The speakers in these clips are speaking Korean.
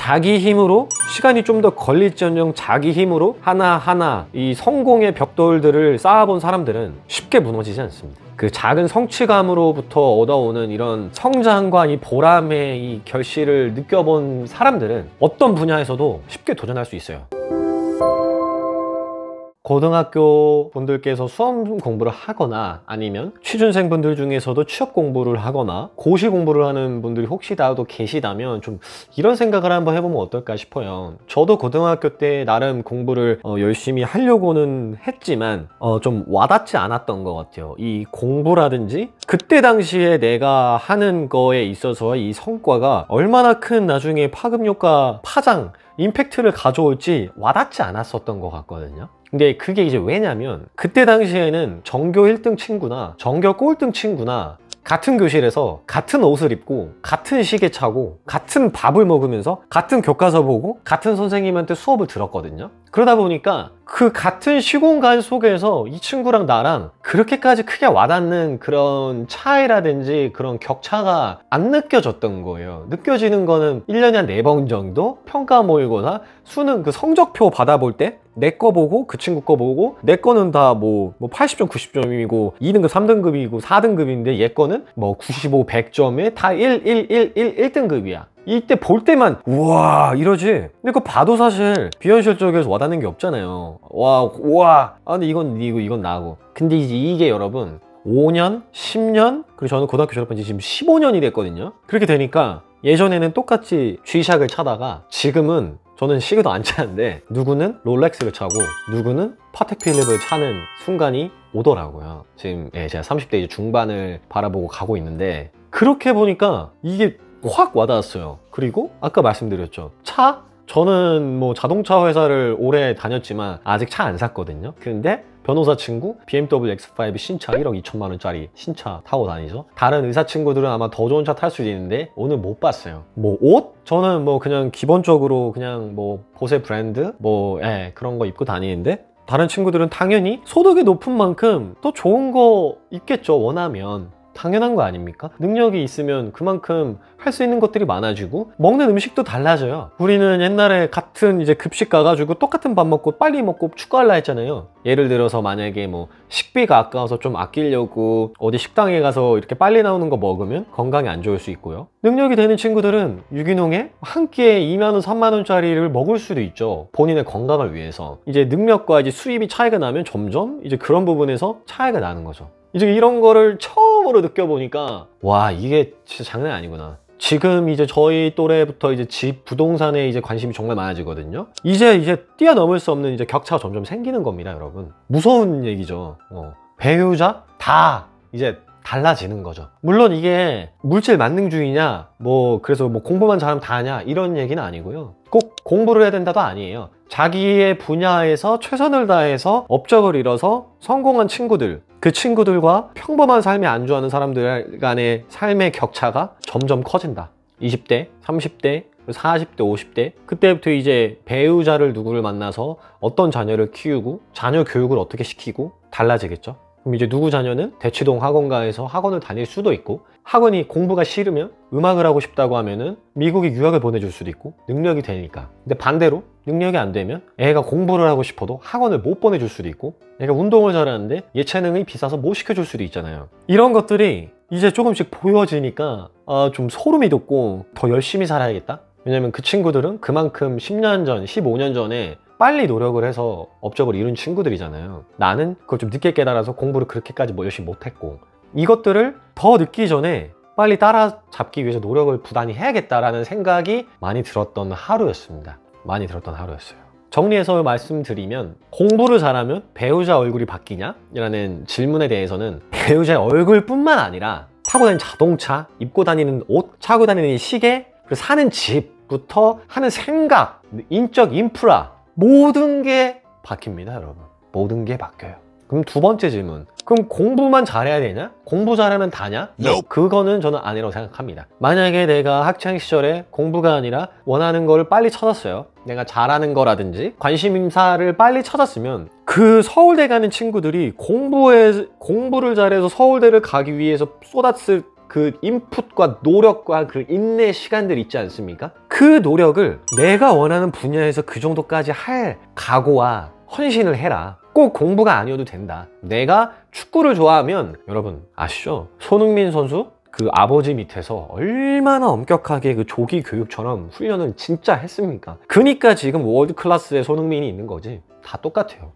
자기 힘으로 시간이 좀 더 걸릴지언정 자기 힘으로 하나하나 이 성공의 벽돌들을 쌓아본 사람들은 쉽게 무너지지 않습니다. 그 작은 성취감으로부터 얻어오는 이런 성장과 이 보람의 이 결실을 느껴본 사람들은 어떤 분야에서도 쉽게 도전할 수 있어요. 고등학교 분들께서 수험 공부를 하거나 아니면 취준생 분들 중에서도 취업 공부를 하거나 고시 공부를 하는 분들이 혹시라도 계시다면 좀 이런 생각을 한번 해보면 어떨까 싶어요. 저도 고등학교 때 나름 공부를 열심히 하려고는 했지만 좀 와닿지 않았던 것 같아요. 이 공부라든지 그때 당시에 내가 하는 거에 있어서 이 성과가 얼마나 큰 나중에 파급효과, 파장, 임팩트를 가져올지 와닿지 않았었던 것 같거든요. 근데 그게 이제 왜냐면 그때 당시에는 전교 1등 친구나 전교 꼴등 친구나 같은 교실에서 같은 옷을 입고 같은 시계 차고 같은 밥을 먹으면서 같은 교과서 보고 같은 선생님한테 수업을 들었거든요. 그러다 보니까 그 같은 시공간 속에서 이 친구랑 나랑 그렇게까지 크게 와닿는 그런 차이라든지 그런 격차가 안 느껴졌던 거예요. 느껴지는 거는 1년에 한 4번 정도 평가 모의고사 수능 그 성적표 받아볼 때 내 거 보고 그 친구 거 보고 내 거는 다 뭐 80점 90점이고 2등급 3등급이고 4등급인데 얘 거는 뭐 95 100점에 다 1등급이야. 이때 볼 때만 우와 이러지. 근데 그거 봐도 사실 비현실적에서 와닿는 게 없잖아요. 와 근데 이건 나고. 근데 이게 여러분 5년 10년 그리고 저는 고등학교 졸업한 지 지금 15년이 됐거든요. 그렇게 되니까 예전에는 똑같이 G샥을 차다가 지금은 저는 시계도 안 차는데 누구는 롤렉스를 차고 누구는 파텍 필립을 차는 순간이 오더라고요. 지금 제가 30대 이제 중반을 바라보고 가고 있는데 그렇게 보니까 이게 확 와닿았어요. 그리고 아까 말씀드렸죠. 차? 저는 뭐 자동차 회사를 오래 다녔지만 아직 차 안 샀거든요. 근데 변호사 친구 BMW X5 신차 1억 2천만 원짜리 신차 타고 다니죠. 다른 의사 친구들은 아마 더 좋은 차 탈 수도 있는데 오늘 못 봤어요. 뭐 옷? 저는 뭐 그냥 기본적으로 그냥 뭐 보세 브랜드 뭐 그런 거 입고 다니는데 다른 친구들은 당연히 소득이 높은 만큼 또 좋은 거 입겠죠. 원하면 당연한 거 아닙니까? 능력이 있으면 그만큼 할 수 있는 것들이 많아지고 먹는 음식도 달라져요. 우리는 옛날에 같은 이제 급식 가가지고 똑같은 밥 먹고 빨리 먹고 축구할라 했잖아요. 예를 들어서 만약에 뭐 식비가 아까워서 좀 아끼려고 어디 식당에 가서 이렇게 빨리 나오는 거 먹으면 건강에 안 좋을 수 있고요. 능력이 되는 친구들은 유기농에 한 끼에 2만 원 3만 원짜리를 먹을 수도 있죠. 본인의 건강을 위해서. 이제 능력과 이제 수입이 차이가 나면 점점 이제 그런 부분에서 차이가 나는 거죠. 이제 이런 거를 처음으로 느껴보니까 와 이게 진짜 장난이 아니구나. 지금 이제 저희 또래부터 이제 집 부동산에 이제 관심이 정말 많아지거든요. 이제 뛰어넘을 수 없는 이제 격차가 점점 생기는 겁니다, 여러분. 무서운 얘기죠. 배우자 다 이제 달라지는 거죠. 물론 이게 물질 만능주의냐 뭐 그래서 뭐 공부만 잘하면 다냐 이런 얘기는 아니고요. 꼭 공부를 해야 된다도 아니에요. 자기의 분야에서 최선을 다해서 업적을 이뤄서 성공한 친구들, 그 친구들과 평범한 삶에 안주하는 사람들 간의 삶의 격차가 점점 커진다. 20대, 30대, 40대, 50대 그때부터 이제 배우자를 누구를 만나서 어떤 자녀를 키우고 자녀 교육을 어떻게 시키고 달라지겠죠. 그럼 이제 누구 자녀는 대치동 학원가에서 학원을 다닐 수도 있고 학원이 공부가 싫으면 음악을 하고 싶다고 하면은 미국에 유학을 보내줄 수도 있고 능력이 되니까. 근데 반대로 능력이 안 되면 애가 공부를 하고 싶어도 학원을 못 보내줄 수도 있고 애가 운동을 잘하는데 예체능이 비싸서 못 시켜줄 수도 있잖아요. 이런 것들이 이제 조금씩 보여지니까 좀 소름이 돋고 더 열심히 살아야겠다. 왜냐면 그 친구들은 그만큼 10년 전, 15년 전에 빨리 노력을 해서 업적을 이룬 친구들이잖아요. 나는 그걸 좀 늦게 깨달아서 공부를 그렇게까지 뭐 열심히 못했고 이것들을 더 늦기 전에 빨리 따라잡기 위해서 노력을 부단히 해야겠다라는 생각이 많이 들었던 하루였습니다. 많이 들었던 하루였어요. 정리해서 말씀드리면 공부를 잘하면 배우자 얼굴이 바뀌냐? 라는 질문에 대해서는 배우자의 얼굴뿐만 아니라 타고 다니는 자동차, 입고 다니는 옷, 차고 다니는 시계, 그리고 사는 집부터 하는 생각, 인적 인프라 모든 게 바뀝니다, 여러분. 모든 게 바뀌어요. 그럼 두 번째 질문. 그럼 공부만 잘해야 되냐? 공부 잘하면 다냐? 그거는 저는 아니라고 생각합니다. 만약에 내가 학창 시절에 공부가 아니라 원하는 거를 빨리 찾았어요. 내가 잘하는 거라든지 관심사를 빨리 찾았으면 그 서울대 가는 친구들이 공부를 잘해서 서울대를 가기 위해서 쏟았을 그 인풋과 노력과 그 인내 시간들 있지 않습니까? 그 노력을 내가 원하는 분야에서 그 정도까지 할 각오와 헌신을 해라. 꼭 공부가 아니어도 된다. 내가 축구를 좋아하면 여러분 아시죠? 손흥민 선수 그 아버지 밑에서 얼마나 엄격하게 그 조기 교육처럼 훈련을 진짜 했습니까? 그러니까 지금 월드 클래스의 손흥민이 있는 거지. 다 똑같아요.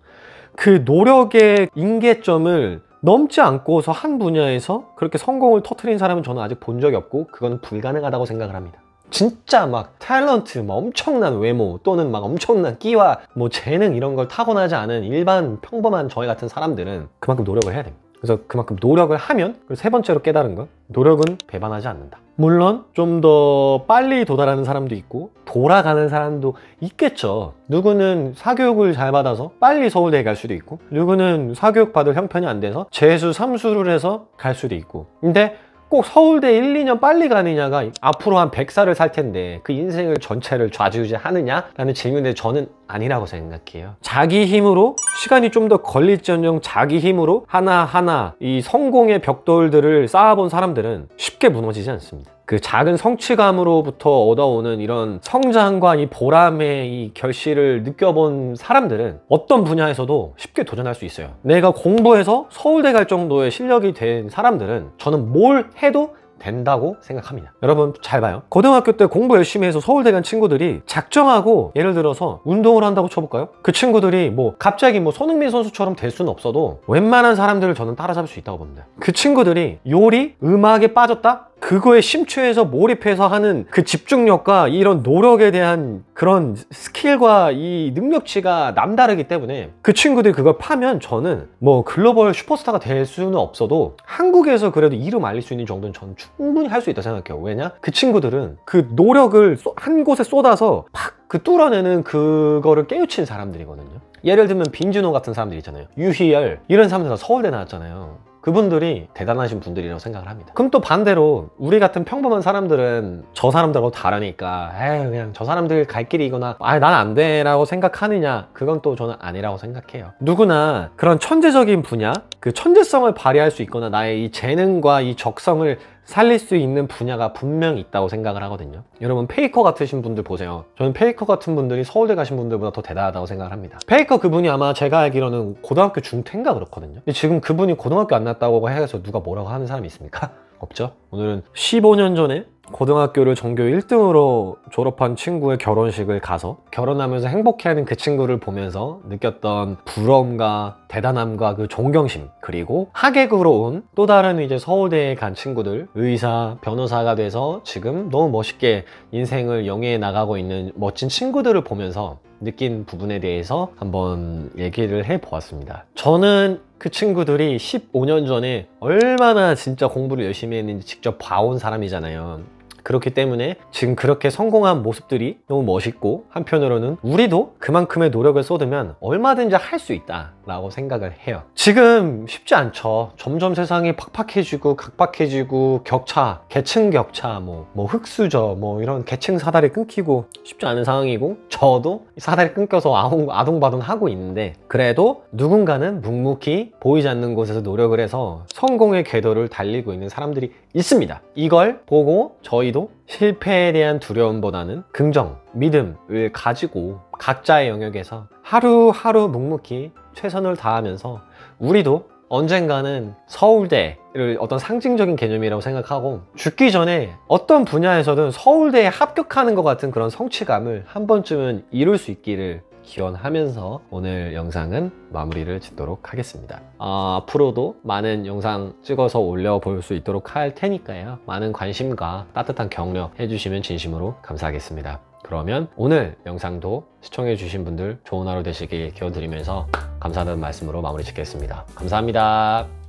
그 노력의 임계점을 넘지 않고서 한 분야에서 그렇게 성공을 터뜨린 사람은 저는 아직 본 적이 없고 그거는 불가능하다고 생각을 합니다. 진짜 막 탤런트, 뭐 엄청난 외모 또는 막 엄청난 끼와 뭐 재능 이런 걸 타고나지 않은 일반 평범한 저희 같은 사람들은 그만큼 노력을 해야 됩니다. 그래서 그만큼 노력을 하면, 그리고 세 번째로 깨달은 건 노력은 배반하지 않는다. 물론 좀 더 빨리 도달하는 사람도 있고 돌아가는 사람도 있겠죠. 누구는 사교육을 잘 받아서 빨리 서울대에 갈 수도 있고, 누구는 사교육 받을 형편이 안 돼서 재수, 삼수를 해서 갈 수도 있고. 근데 꼭 서울대 1, 2년 빨리 가느냐가 앞으로 한 100살을 살 텐데 그 인생을 전체를 좌지우지하느냐라는 질문에 저는 아니라고 생각해요. 자기 힘으로, 시간이 좀 더 걸릴지언정 자기 힘으로 하나하나 이 성공의 벽돌들을 쌓아본 사람들은 쉽게 무너지지 않습니다. 그 작은 성취감으로부터 얻어오는 이런 성장과 이 보람의 이 결실을 느껴본 사람들은 어떤 분야에서도 쉽게 도전할 수 있어요. 내가 공부해서 서울대 갈 정도의 실력이 된 사람들은 저는 뭘 해도 된다고 생각합니다. 여러분 잘 봐요. 고등학교 때 공부 열심히 해서 서울대 간 친구들이 작정하고 예를 들어서 운동을 한다고 쳐볼까요? 그 친구들이 뭐 갑자기 뭐 손흥민 선수처럼 될 수는 없어도 웬만한 사람들을 저는 따라잡을 수 있다고 봅니다. 그 친구들이 요리, 음악에 빠졌다? 그거에 심취해서 몰입해서 하는 그 집중력과 이런 노력에 대한 그런 스킬과 이 능력치가 남다르기 때문에 그 친구들이 그걸 파면 저는 뭐 글로벌 슈퍼스타가 될 수는 없어도 한국에서 그래도 이름 알릴 수 있는 정도는 저는 충분히 할 수 있다고 생각해요. 왜냐? 그 친구들은 그 노력을 한 곳에 쏟아서 팍 그 뚫어내는 그거를 깨우친 사람들이거든요. 예를 들면 빈준호 같은 사람들 있잖아요. 유희열 이런 사람들 다 서울대 나왔잖아요. 그분들이 대단하신 분들이라고 생각을 합니다. 그럼 또 반대로 우리 같은 평범한 사람들은 저 사람들하고 다르니까 에이 그냥 저 사람들 갈 길이거나 난 안 돼라고 생각하느냐, 그건 또 저는 아니라고 생각해요. 누구나 그런 천재적인 분야, 그 천재성을 발휘할 수 있거나 나의 이 재능과 이 적성을 살릴 수 있는 분야가 분명히 있다고 생각을 하거든요. 여러분 페이커 같으신 분들 보세요. 저는 페이커 같은 분들이 서울대 가신 분들보다 더 대단하다고 생각을 합니다. 페이커 그분이 아마 제가 알기로는 고등학교 중퇴인가 그렇거든요. 근데 지금 그분이 고등학교 안 났다고 해서 누가 뭐라고 하는 사람이 있습니까? 없죠. 오늘은 15년 전에 고등학교를 전교 1등으로 졸업한 친구의 결혼식을 가서 결혼하면서 행복해하는 그 친구를 보면서 느꼈던 부러움과 대단함과 그 존경심, 그리고 하객으로 온 또 다른 이제 서울대에 간 친구들, 의사, 변호사가 돼서 지금 너무 멋있게 인생을 영위해 나가고 있는 멋진 친구들을 보면서 느낀 부분에 대해서 한번 얘기를 해보았습니다. 저는 그 친구들이 15년 전에 얼마나 진짜 공부를 열심히 했는지 직접 봐온 사람이잖아요. 그렇기 때문에 지금 그렇게 성공한 모습들이 너무 멋있고, 한편으로는 우리도 그만큼의 노력을 쏟으면 얼마든지 할 수 있다 라고 생각을 해요. 지금 쉽지 않죠. 점점 세상이 팍팍해지고 각박해지고 격차, 계층 격차, 뭐 흑수저, 뭐 이런 계층 사다리 끊기고 쉽지 않은 상황이고, 저도 사다리 끊겨서 아동바동 하고 있는데, 그래도 누군가는 묵묵히 보이지 않는 곳에서 노력을 해서 성공의 궤도를 달리고 있는 사람들이 있습니다. 이걸 보고 저희도 실패에 대한 두려움보다는 긍정, 믿음을 가지고 각자의 영역에서 하루하루 묵묵히 최선을 다하면서 우리도 언젠가는 서울대를 어떤 상징적인 개념이라고 생각하고, 죽기 전에 어떤 분야에서든 서울대에 합격하는 것 같은 그런 성취감을 한 번쯤은 이룰 수 있기를 기원하면서 오늘 영상은 마무리를 짓도록 하겠습니다. 앞으로도 많은 영상 찍어서 올려볼 수 있도록 할 테니까요. 많은 관심과 따뜻한 격려 해주시면 진심으로 감사하겠습니다. 그러면 오늘 영상도 시청해주신 분들 좋은 하루 되시길 기원드리면서 감사하다는 말씀으로 마무리 짓겠습니다. 감사합니다.